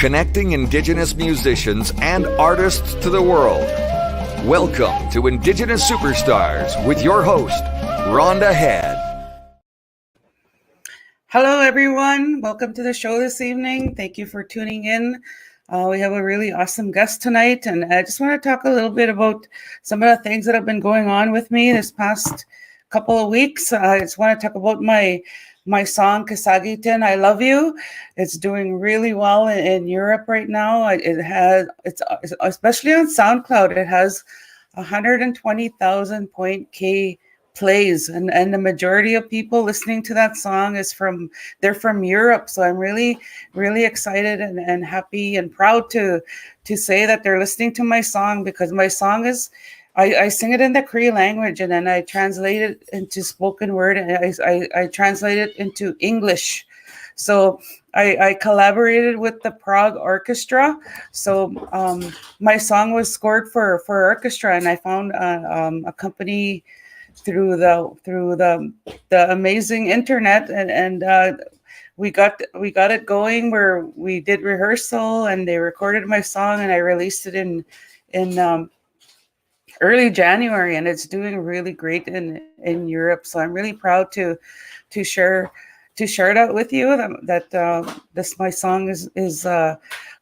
connecting Indigenous musicians and artists to the world. Welcome to Indigenous Superstars with your host, Rhonda Head. Hello, everyone. Welcome to the show this evening. Thank you for tuning in. We have a really awesome guest tonight, and I just want to talk a little bit about some of the things that have been going on with me this past couple of weeks. I just want to talk about my song Kasagitin, I Love You. It's doing really well in Europe right now. It's especially on SoundCloud, it has 120,000 K plays, and the majority of people listening to that song they're from Europe. So I'm really excited and happy and proud to say that they're listening to my song, because my song is I sing it in the Cree language, and then I translate it into spoken word, and I translate it into English. So I collaborated with the Prague Orchestra. So my song was scored for orchestra, and I found a company through the amazing internet, and we got it going, where we did rehearsal and they recorded my song, and I released it in early January, and it's doing really great in Europe. So I'm really proud to share that with you, that this my song is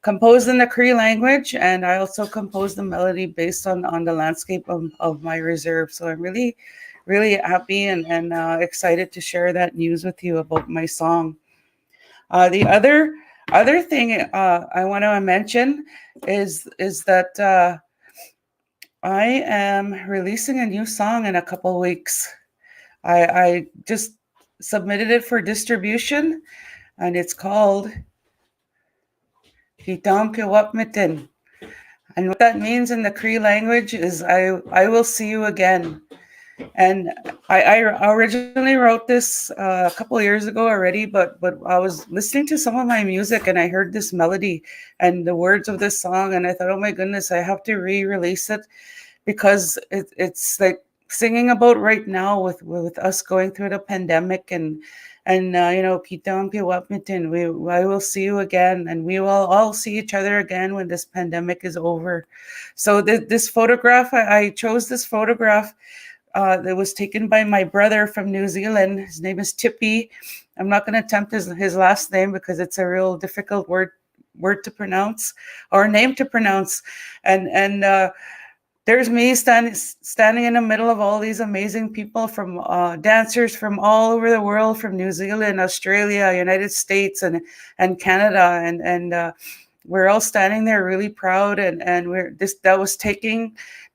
composed in the Cree language, and I also composed the melody based on the landscape of my reserve. So I'm really happy and excited to share that news with you about my song. The other thing I want to mention is that I am releasing a new song in a couple of weeks. I just submitted it for distribution, and it's called Hitampiwapmitin. And what that means in the Cree language is I will see you again. And I originally wrote this a couple of years ago already, but I was listening to some of my music, and I heard this melody and the words of this song, and I thought, oh my goodness, I have to re-release it, because it's like singing about right now with us going through the pandemic, and Pitampiwapmitin, I will see you again, and we will all see each other again when this pandemic is over. So this photograph, I chose this photograph that was taken by my brother from New Zealand. His name is Tippy. I'm not going to attempt his last name, because it's a real difficult word to pronounce, or name to pronounce. And there's me standing in the middle of all these amazing people, from dancers from all over the world, from New Zealand, Australia, United States, and Canada, and we're all standing there really proud, and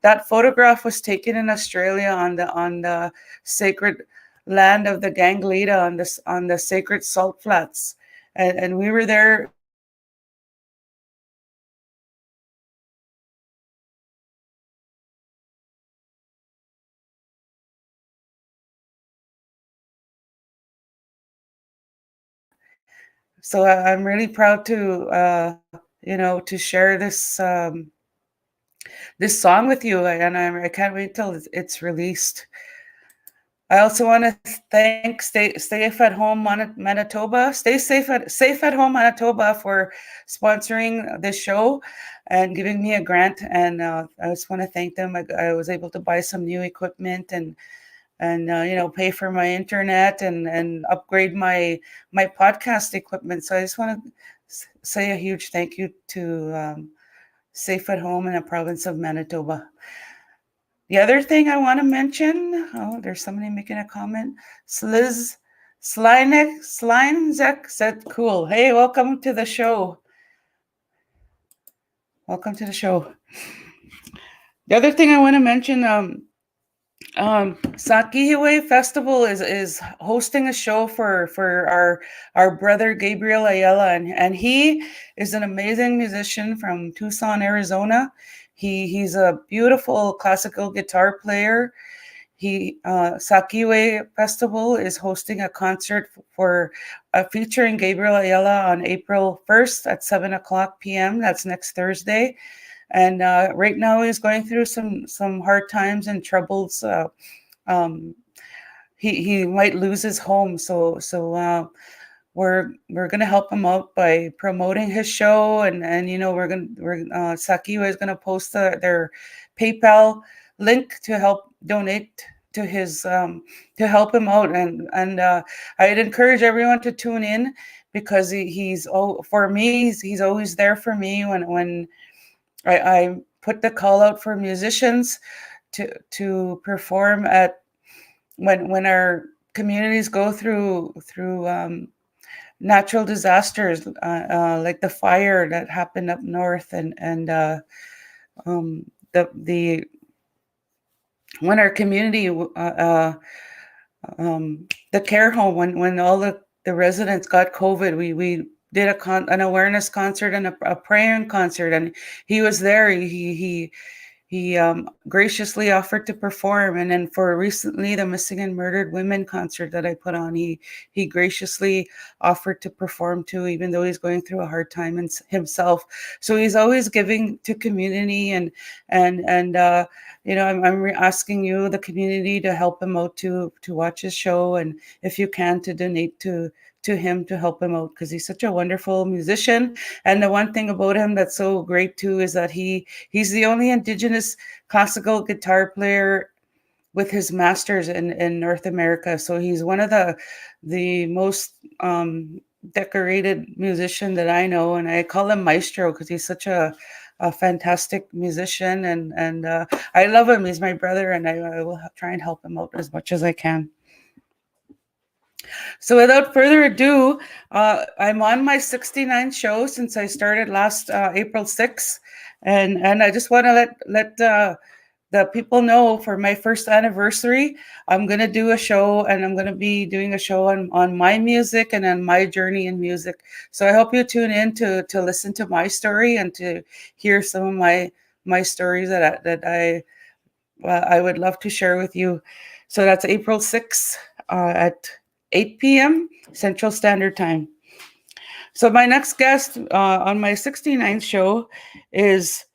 that photograph was taken in Australia on the sacred land of the Gangleda, on the sacred salt flats, and we were there. So I'm really proud to share this this song with you, and I can't wait till it's released. I also want to thank Stay Safe at Home Manitoba. Stay safe at Home Manitoba for sponsoring this show and giving me a grant. And I just want to thank them. I was able to buy some new equipment and pay for my internet and upgrade my podcast equipment. So I just want to say a huge thank you to Safe at Home in the province of Manitoba. The other thing I want to mention, there's somebody making a comment. Slinek said, cool. Hey, welcome to the show. Welcome to the show. The other thing I want to mention, Sakihiwe Festival is hosting a show for our brother Gabriel Ayala, and he is an amazing musician from Tucson, Arizona. He's a beautiful classical guitar player. Sakihiwe Festival is hosting a concert featuring Gabriel Ayala on April 1st at 7:00 p.m. That's next Thursday. And right now he's going through some hard times and troubles. He might lose his home. So we're gonna help him out by promoting his show, and Sakiwa is gonna post their PayPal link to help donate to his to help him out, and I'd encourage everyone to tune in because for me he's always there for me when I put the call out for musicians to perform at when our communities go through natural disasters like the fire that happened up north, and the when our community the care home when all the residents got COVID, we did an awareness concert and a praying concert, and he was there. He graciously offered to perform, and then for recently the missing and murdered women concert that I put on, he graciously offered to perform too, even though he's going through a hard time himself. So he's always giving to community, and I'm asking you, the community, to help him out to watch his show, and if you can, to donate to him to help him out, because he's such a wonderful musician. And the one thing about him that's so great too is that he's the only Indigenous classical guitar player with his masters in North America. So he's one of the most decorated musician that I know, and I call him Maestro because he's such a fantastic musician, and I love him. He's my brother, and I will try and help him out as much as I can. So without further ado, I'm on my 69th show since I started last April 6th. And I just want to let the people know, for my first anniversary, I'm going to do a show, and I'm going to be doing a show on my music and on my journey in music. So I hope you tune in to listen to my story and to hear some of my stories that I would love to share with you. So that's April 6th at 8 p.m. Central Standard Time. So my next guest on my 69th show is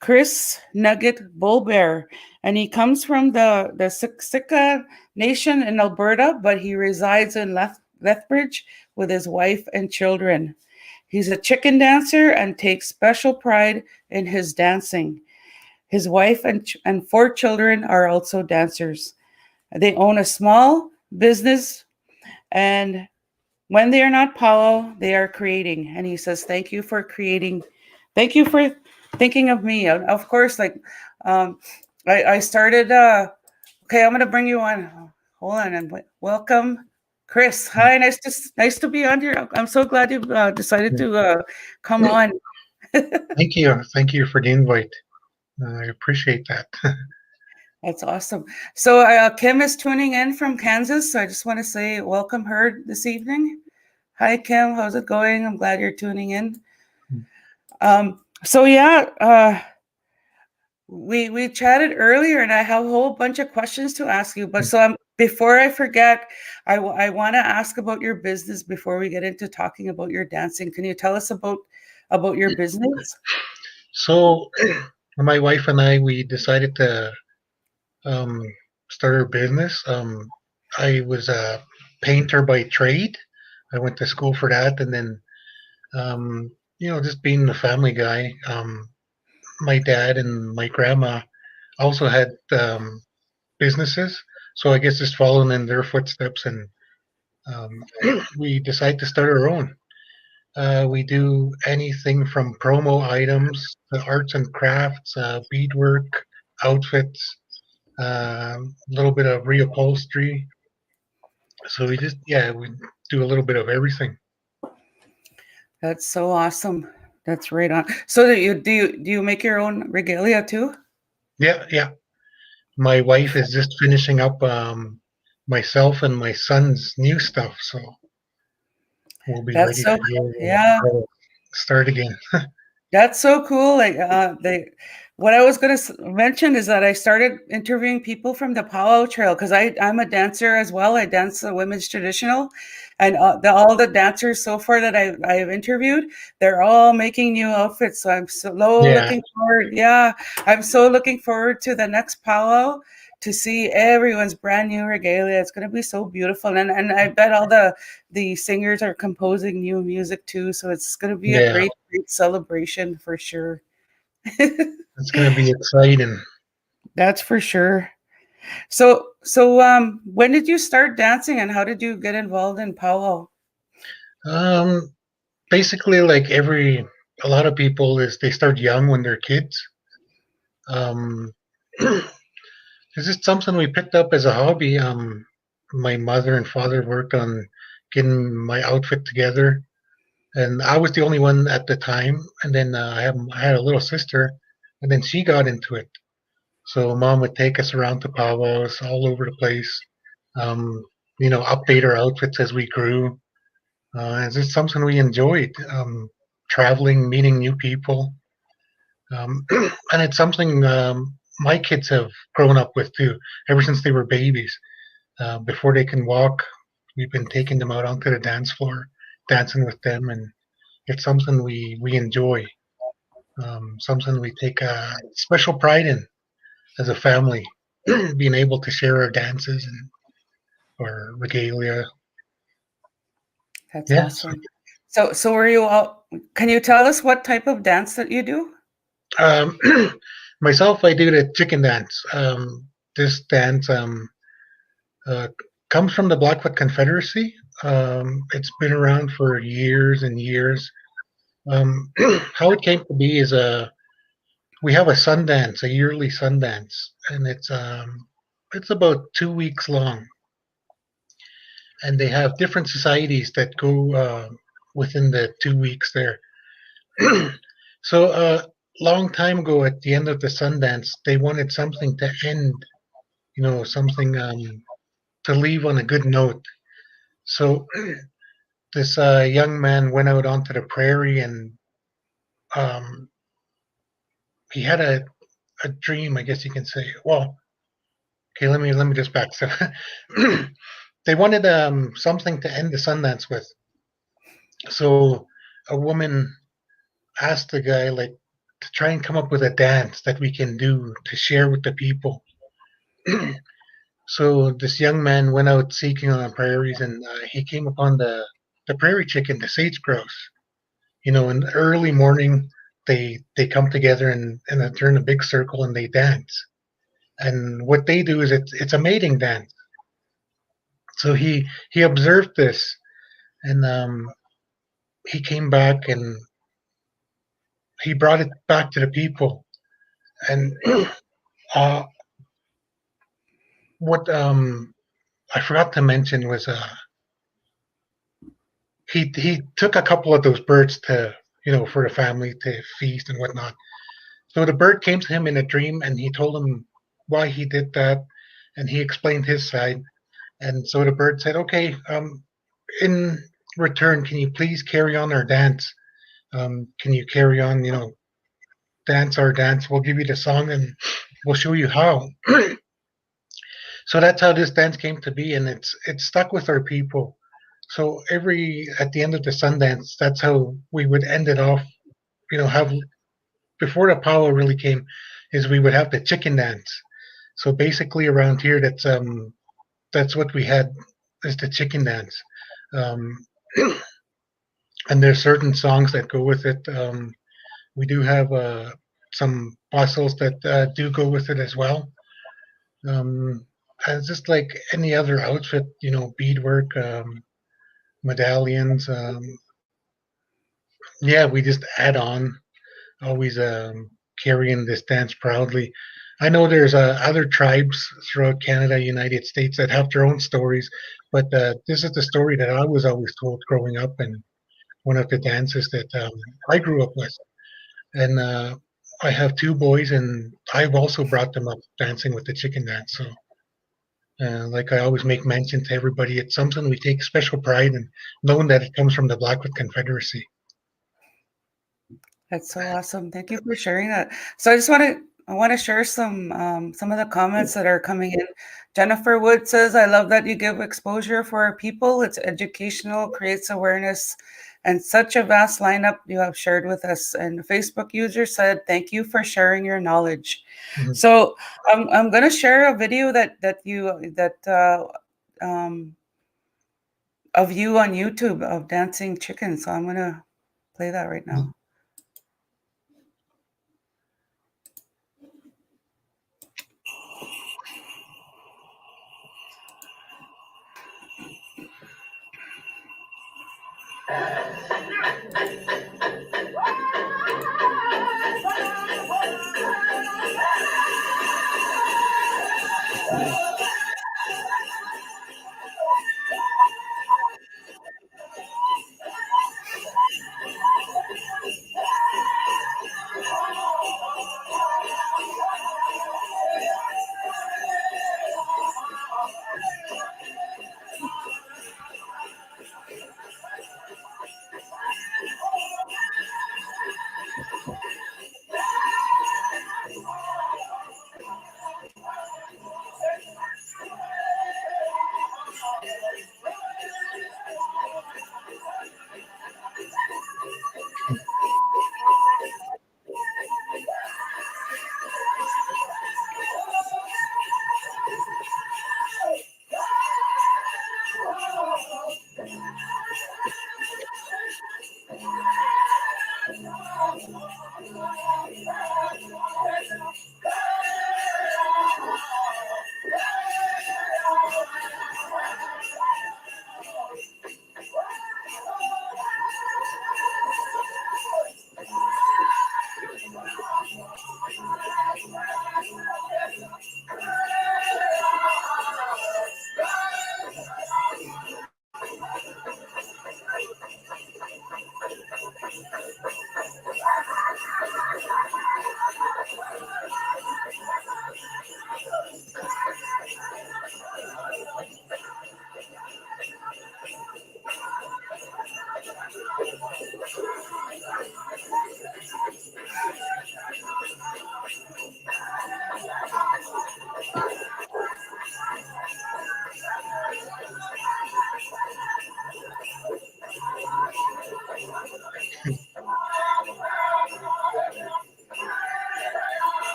Chris Nugget Bullbear, and he comes from the Siksika Nation in Alberta, but he resides in Lethbridge with his wife and children. He's a chicken dancer and takes special pride in his dancing. His wife and 4 children are also dancers. They own a small business, and when they are not powwow, they are creating. And he says, thank you for creating. Thank you for thinking of me. Of course, I started, okay, I'm going to bring you on. Hold on, and welcome, Chris. Hi, nice to be on here. I'm so glad you decided to come on. Thank you for the invite. I appreciate that. That's awesome. So Kim is tuning in from Kansas. So I just want to say welcome her this evening. Hi, Kim. How's it going? I'm glad you're tuning in. So yeah, we chatted earlier, and I have a whole bunch of questions to ask you. But before I forget, I want to ask about your business before we get into talking about your dancing. Can you tell us about your business? So my wife and we decided to start our business. I was a painter by trade. I went to school for that, and then just being the family guy. My dad and my grandma also had businesses, so I guess just following in their footsteps, and we decided to start our own. We do anything from promo items to arts and crafts, beadwork, outfits, a little bit of reupholstery. So we do a little bit of everything. That's so awesome. That's right on. So do you make your own regalia too? Yeah. My wife is just finishing up myself and my son's new stuff, so we'll be ready to start again. That's so cool. What I was going to mention is that I started interviewing people from the Powwow Trail because I'm a dancer as well. I dance the women's traditional, and all the dancers so far that I've interviewed, they're all making new outfits. So I'm looking forward. Yeah, I'm so looking forward to the next powwow to see everyone's brand new regalia. It's going to be so beautiful, and I bet all the singers are composing new music too. So it's going to be a Yeah, great celebration for sure. it's gonna be exciting. That's for sure. When did you start dancing, and how did you get involved in powwow? Um, Basically, like a lot of people is they start young when they're kids. Um, This is something we picked up as a hobby. My mother and father worked on getting my outfit together, and I was the only one at the time. And then I had a little sister, and then she got into it. So mom would take us around to powwows all over the place. Um, update our outfits as we grew. It's just something we enjoyed. Traveling, meeting new people, and it's something my kids have grown up with too. Ever since they were babies, before they can walk, we've been taking them out onto the dance floor, dancing with them, and it's something we enjoy. Something we take a special pride in as a family, being able to share our dances and our regalia. That's Yeah. So, awesome. So were you all? Can you tell us what type of dance that you do? um, myself, I do the chicken dance. This dance uh, comes from the Blackfoot Confederacy. It's been around for years and years. How it came to be is we have a Sundance, a yearly Sundance, and it's about 2 weeks long, and they have different societies that go within the 2 weeks there. So long time ago, at the end of the Sundance, they wanted something to end, something to leave on a good note. So this young man went out onto the prairie and um, he had a dream, I guess you can say. Well, okay, let me just back. So they wanted something to end the Sundance with. So a woman asked the guy like to try and come up with a dance that we can do to share with the people. So this young man went out seeking on the prairies, and he came upon the prairie chicken, the sage grouse. In the early morning, they come together and they're in a big circle and they dance. And what they do is it's a mating dance. So he observed this, and he came back and he brought it back to the people. And uh, what I forgot to mention was he took a couple of those birds to for the family to feast and whatnot. So the bird came to him in a dream, and he told him why he did that, and he explained his side. And so the bird said, "Okay, in return, can you please carry on our dance? Can you carry on, dance our dance? We'll give you the song, and we'll show you how." So that's how this dance came to be, and it's stuck with our people. So every at the end of the Sundance, that's how we would end it off. Have before the powwow really came, is we would have the chicken dance. So basically around here, that's what we had is the chicken dance. Um, and there's certain songs that go with it. We do have some bustles that do go with it as well. And it's just like any other outfit, beadwork, medallions. Yeah, we just add on, always carrying this dance proudly. I know there's other tribes throughout Canada, United States that have their own stories, but this is the story that I was always told growing up, and one of the dances that I grew up with. And I have two boys, and I've also brought them up dancing with the chicken dance. So, like I always make mention to everybody, it's something we take special pride in, knowing that it comes from the Blackfoot Confederacy. That's so awesome. Thank you for sharing that. So I want to share some of the comments that are coming in. Jennifer Wood says, "I love that you give exposure for our people. It's educational, creates awareness, and such a vast lineup you have shared with us. And a Facebook user said, "Thank you for sharing your knowledge." Mhm. So I'm gonna share a video that of you on YouTube of dancing chickens. So I'm gonna play that right now.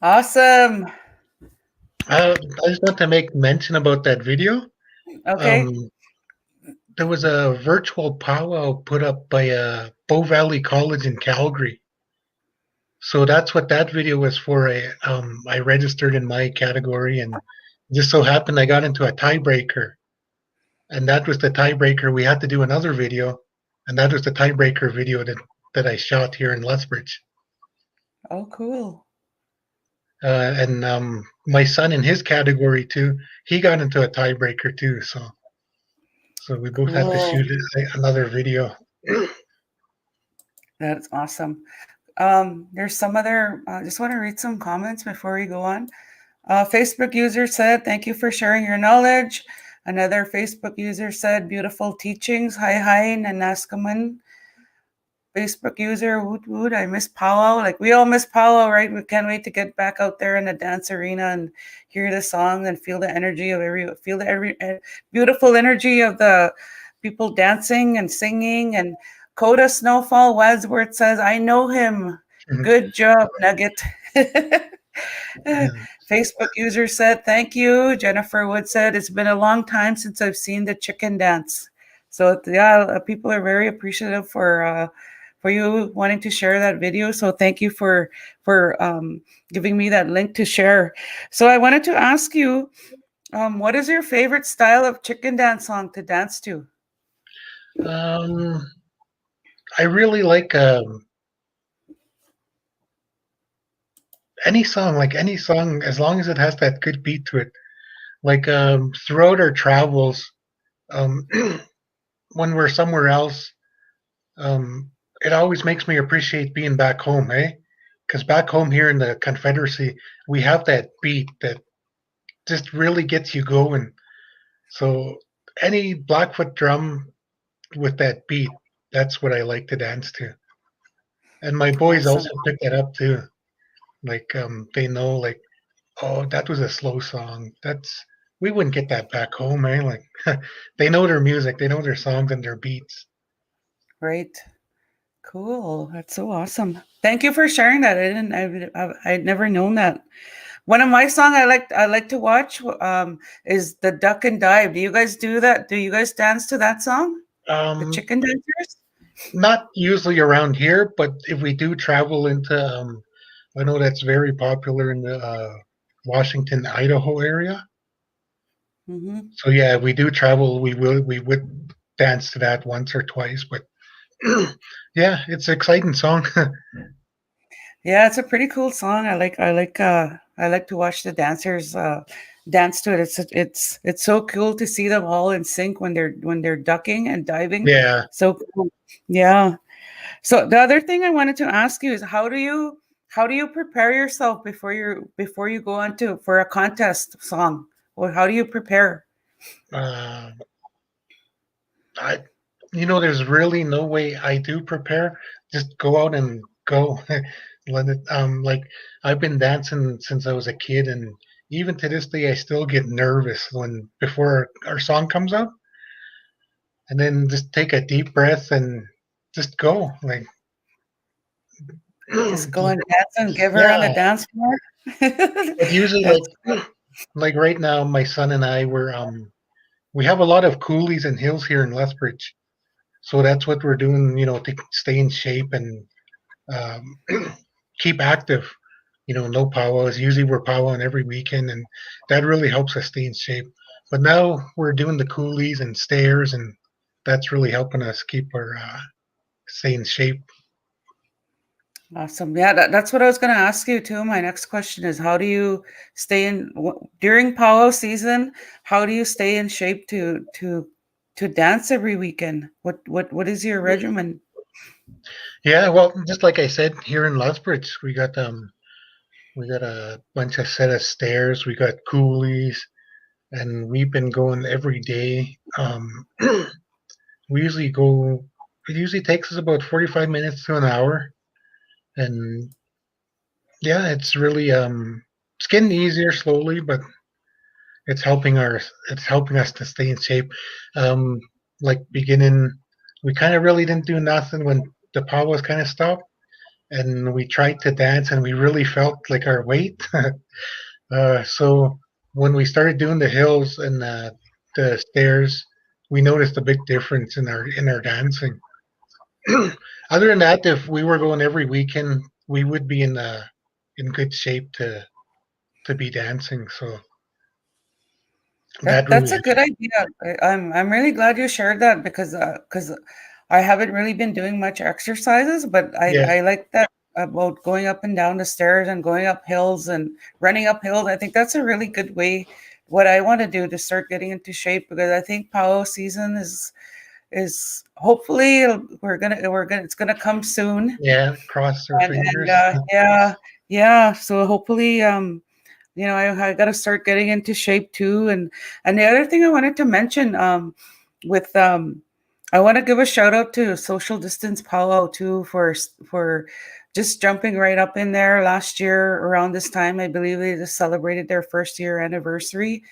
Awesome. I just want to make mention about that video. Okay. Um, there was a virtual powwow put up by Bow Valley College in Calgary. So that's what that video was for. I registered in my category, and just so happened I got into a tiebreaker, and that was the tiebreaker. We had to do another video, and that was the tiebreaker video that I shot here in Lethbridge. Oh, cool. And my son in his category too, he got into a tiebreaker too. So we both had to Cool. shoot another video. That's awesome. There's some other, I just want to read some comments before we go on. Facebook user said, "Thank you for sharing your knowledge." Another Facebook user said, "Beautiful teachings. Hi, Nanaskaman." Facebook user, woot woot, I miss Powwow. Like we all miss Powwow, right? We can't wait to get back out there in the dance arena and hear the song and feel the energy of every beautiful energy of the people dancing and singing. And Coda Snowfall Wadsworth says, "I know him. Good job, Nugget." Yeah. Facebook user said, "Thank you." Jennifer Wood said, "It's been a long time since I've seen the chicken dance." So yeah, people are very appreciative you wanting to share that video. So thank you for giving me that link to share. So I wanted to ask you, what is your favorite style of chicken dance song to dance to? Um, I really like any song, as long as it has that good beat to it. Like throughout our travels, um, when we're somewhere else, um, it always makes me appreciate being back home, eh? Because back home here in the Confederacy, we have that beat that just really gets you going. So any Blackfoot drum with that beat, that's what I like to dance to. And my boys Awesome. also pick that up too. Like they know like, oh, that was a slow song. That's we wouldn't get that back home, eh? Like they know their music, they know their songs and their beats. Great. Cool. That's so awesome. Thank you for sharing that. I'd never known that. One of my song I like to watch is the Duck and Dive. Do you guys do that? Do you guys dance to that song? The Um, chicken dancers? Not usually around here, but if we do travel into, I know that's very popular in the Washington, Idaho area. Hmm. So yeah, if we do travel, we would dance to that once or twice. But yeah, it's an exciting song. Yeah, it's a pretty cool song. I like to watch the dancers dance to it. It's so cool to see them all in sync when they're ducking and diving. Yeah. So cool. Yeah. So the other thing I wanted to ask you is how do you prepare yourself before you go on to for a contest song? Or how do you prepare? Uh, I, there's really no way I do prepare. Just go out and go. Let it. Like I've been dancing since I was a kid, and even to this day, I still get nervous when before our song comes out, and then just take a deep breath and just go. Like, Just go and dance and give her on the yeah. dance floor? But usually, That's like right now, my son and I were we have a lot of coulees and hills here in Lethbridge, so that's what we're doing. To stay in shape and um, keep active. No powwows. Usually we're powwowing every weekend, and that really helps us stay in shape. But now we're doing the coolies and stairs, and that's really helping us keep our stay in shape. awesome. Yeah, that's what I was going to ask you too. My next question is, how do you stay during powwow season? How do you stay in shape to dance every weekend? What is your regimen? Yeah, well, just like I said, here in Lethbridge, we got a bunch of set of stairs. We got coolies, and we've been going every day. We usually go. It usually takes us about 45 minutes to an hour, and yeah, it's getting easier slowly, but it's helping us to stay in shape. Um, like beginning, we kind of really didn't do nothing when the power was kind of stopped, and we tried to dance, and we really felt like our weight. So when we started doing the hills and the stairs, we noticed a big difference in our dancing. Other than that, if we were going every weekend, we would be in good shape to be dancing. So that That's really a good idea. I'm really glad you shared that because I haven't really been doing much exercises, but I yeah I like that about going up and down the stairs and going up hills and running up hills. I think that's a really good way. What I want to do to start getting into shape because I think powwow season is hopefully we're gonna it's gonna come soon yeah cross our and fingers. yeah. So hopefully I got to start getting into shape too. And the other thing I wanted to mention, with I want to give a shout out to Social Distance Powwow too for just jumping right up in there last year around this time. I believe they just celebrated their first year anniversary.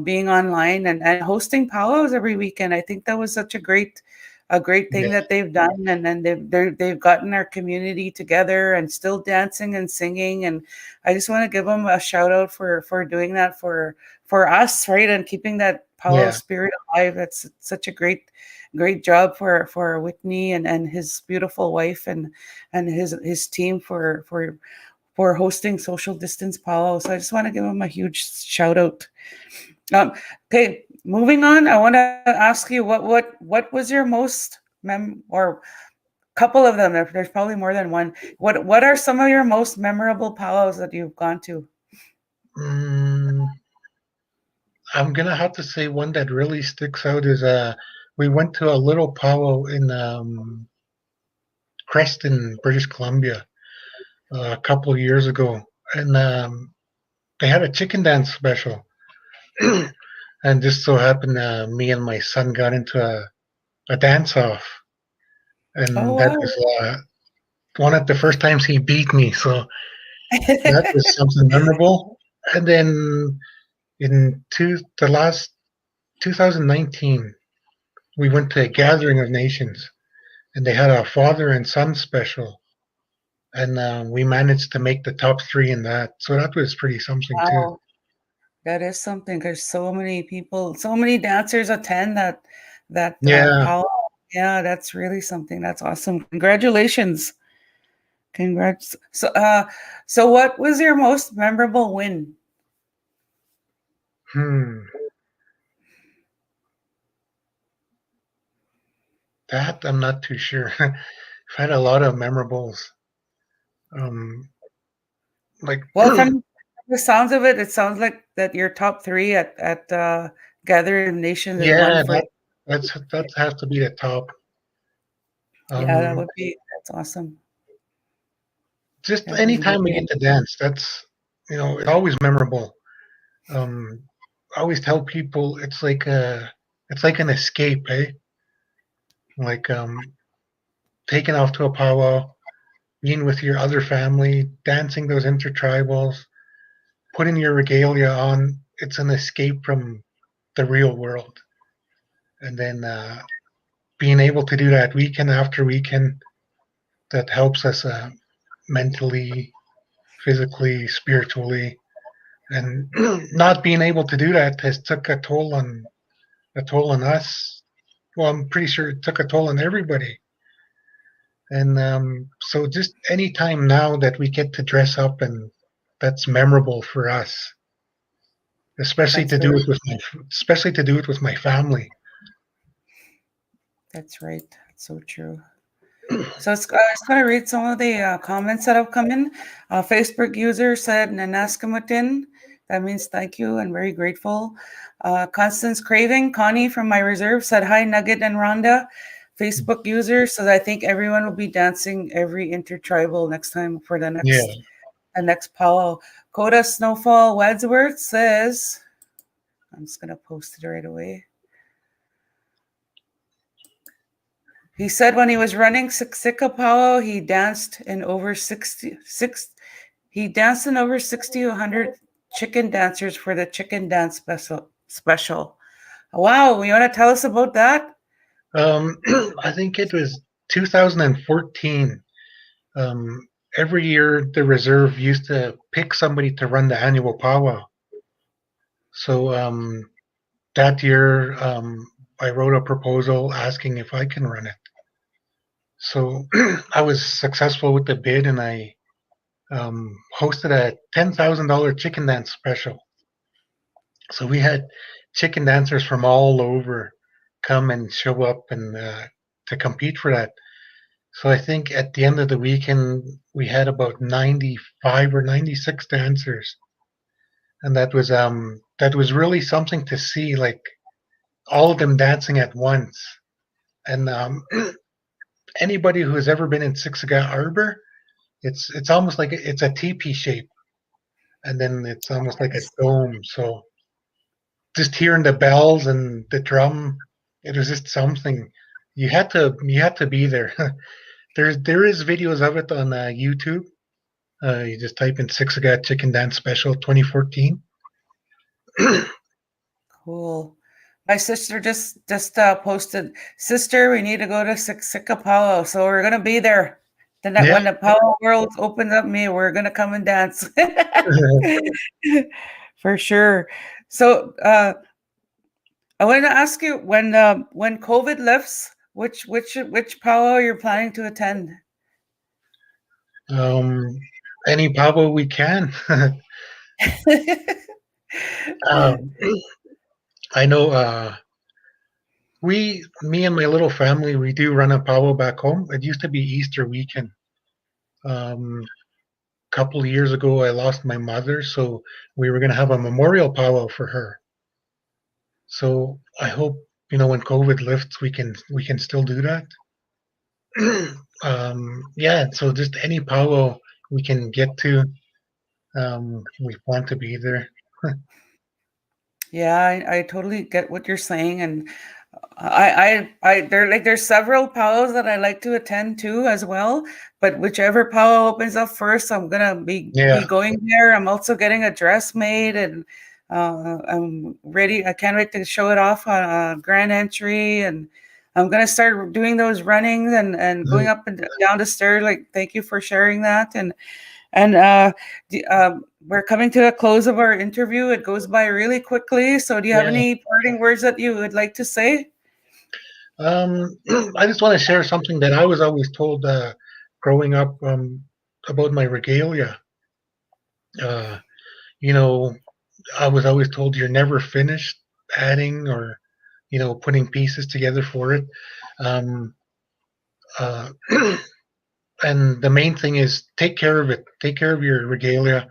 Being online and hosting powwows every weekend. I think that was such a great a great thing Yeah. that they've done, and then they've gotten our community together and still dancing and singing. And I just want to give them a shout out for doing that for us, right, and keeping that powwow Yeah. spirit alive. That's such a great job for Whitney and his beautiful wife and his team for hosting social distance powwow. So I just want to give him a huge shout out. Okay, moving on. I want to ask you what was your most or couple of them. There's probably more than one. What are some of your most memorable powwows that you've gone to? Mm, I'm gonna have to say one that really sticks out is we went to a little powwow in Creston, British Columbia, a couple of years ago, and they had a chicken dance special, and just so happened me and my son got into a dance off, Oh and that wow. was one of the first times he beat me, so that was something memorable. And then in the last 2019, we went to a gathering of nations, and they had a father and son special, and we managed to make the top three in that. So that was pretty something too. Wow. That is something. There's so many people, so many dancers attend that Yeah. powwow. Yeah, that's really something. That's awesome. Congratulations. Congrats. So what was your most memorable win? Hmm. That I'm not too sure. I've had a lot of memorables. Um, like Well, from the sounds of it, it sounds like that your top three at Gathering of Nations is one yeah, for. that has to be the top. Yeah, that Um, would be that's awesome. just That is anytime we really get to dance, that's it's always memorable. I always tell people it's like an escape, eh? Like taking off to a powwow, being with your other family, dancing those intertribals, putting your regalia on. It's an escape from the real world, and then being able to do that weekend after weekend, that helps us mentally, physically, spiritually, and not being able to do that has took a toll on us. Well, I'm pretty sure it took a toll on everybody. And so just any time now that we get to dress up, and that's memorable for us, especially that's to do very it with my family. that's right. That's so true. So I was going to read some of the comments that have come in. Facebook user said Nanaskamutin. That means thank you and very grateful. Constance Craving, Connie from my reserve said hi Nugget and Rhonda. Facebook user says I think everyone will be dancing every intertribal next time for Yeah. the next powwow. Coda Snowfall Wadsworth says I'm just going to post it right away. He said when he was running Siksika Powwow, he danced in over 60 to 100 chicken dancers for the chicken dance special. Wow, you want to tell us about that? I think it was 2014. Um, every year, the reserve used to pick somebody to run the annual powwow. So that year, I wrote a proposal asking if I can run it. So I was successful with the bid, and I hosted a $10,000 chicken dance special. So we had chicken dancers from all over come and show up and to compete for that. So I think at the end of the weekend we had about 95 or 96 dancers, and that was really something to see, like all of them dancing at once. And anybody who has ever been in Siksika Arbor, it's almost like it's a teepee shape, and then it's almost like a dome. So just hearing the bells and the drum, it was just something. You had to be there. There is videos of it on YouTube. You just type in Siksika Chicken Dance Special 2014. Cool. My sister just posted, "Sister, we need to go to Siksika Powwow." So we're gonna be there. The net Yeah. when the Powwow world opens up, we're gonna come and dance. For sure. So I wanted to ask you when COVID lifts, which powwow you're planning to attend? Um, any powwow we can. um, I know. Me and my little family, we do run a powwow back home. It used to be Easter weekend. Couple of years ago, I lost my mother, so we were going to have a memorial powwow for her. So I hope when COVID lifts, we can still do that. Yeah, so just any powwow we can get to, we want to be there. Yeah, I totally get what you're saying, and there's several powwows that I like to attend to as well. But whichever powwow opens up first, I'm gonna be Yeah. going there. I'm also getting a dress made, and I'm ready. I can't wait to show it off on grand entry, and I'm gonna start doing those running and going Mhm. up and down the stairs. Like, thank you for sharing that, and we're coming to a close of our interview. It goes by really quickly. So, do you have Yeah. any parting words that you would like to say? I just want to share something that I was always told growing up about my regalia. Uh, you know, I was always told you're never finished adding or putting pieces together for it. Um, uh, and the main thing is take care of it. Take care of your regalia,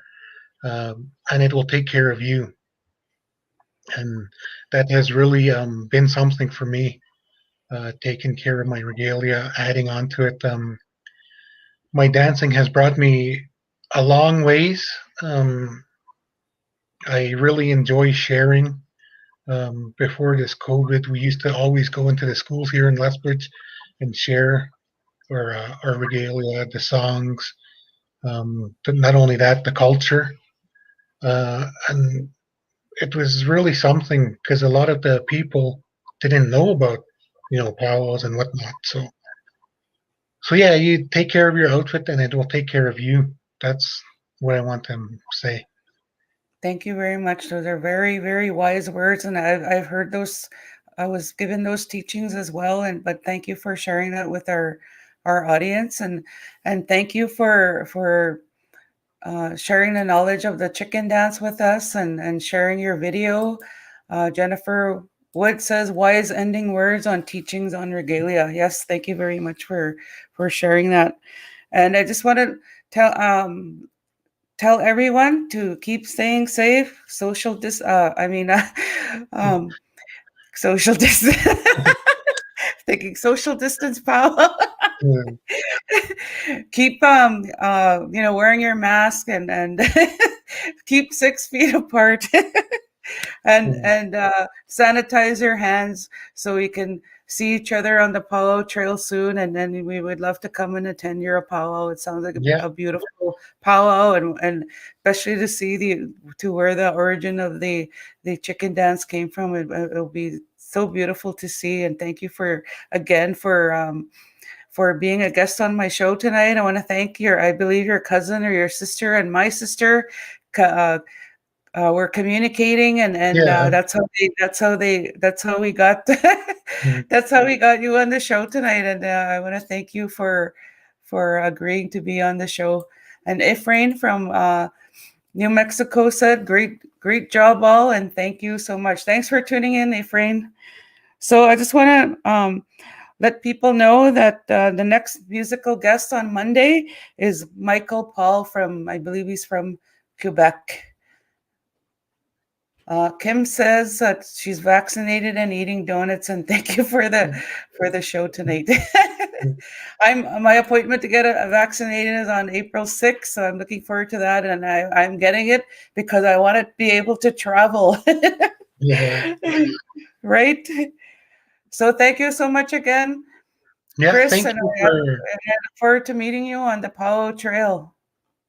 and it will take care of you. And that has really been something for me. Taking care of my regalia, adding on to it. My dancing has brought me a long ways. Um, I really enjoy sharing. Before this COVID, we used to always go into the schools here in Lethbridge and share our regalia, the songs, but not only that, the culture. And it was really something because a lot of the people didn't know about, powwows and whatnot. So yeah, you take care of your outfit and it will take care of you. That's what I want them to say. Thank you very much. Those are very, very wise words, and I've heard those. I was given those teachings as well, and but thank you for sharing that with our audience, and thank you for sharing the knowledge of the chicken dance with us, and sharing your video. Jennifer Wood says wise ending words on teachings on regalia. Yes, thank you very much for sharing that. And I just want to tell everyone to keep staying safe, um, social distance. Thinking social distance power. Mm, Keep wearing your mask, and keep 6 feet apart. and mm. and sanitize your hands so we can see each other on the Powwow Trail soon. And then we would love to come and attend your powwow. It sounds like Yeah. a beautiful powwow, and especially to see where the origin of the chicken dance came from. It'll be so beautiful to see. And thank you again for being a guest on my show tonight. I want to thank I believe your cousin or your sister and my sister. We're communicating, and Yeah. that's how we got Mm. that's how we got you on the show tonight. And I want to thank you for agreeing to be on the show. And Efrain from New Mexico said, great job all, and thank you so much. Thanks for tuning in, Efrain. So I just want to let people know that the next musical guest on Monday is Michael Paul I believe he's from Quebec. Kim says that she's vaccinated and eating donuts, and thank you for the show tonight. My appointment to get vaccinated is on April 6th, so I'm looking forward to that, and I'm getting it because I want to be able to travel. Yeah. Right? So thank you so much again, Yeah. Chris, Thank and you I for. look forward to meeting you on the Powwow Trail.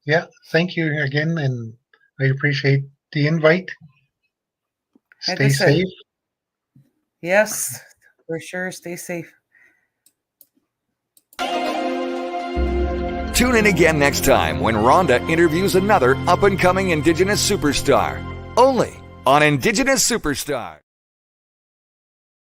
Yeah. Thank you again, and I appreciate the invite. Like Stay I said, safe. Yes, for sure. Stay safe. Tune in again next time when Rhonda interviews another up-and-coming Indigenous superstar. Only on Indigenous Superstar.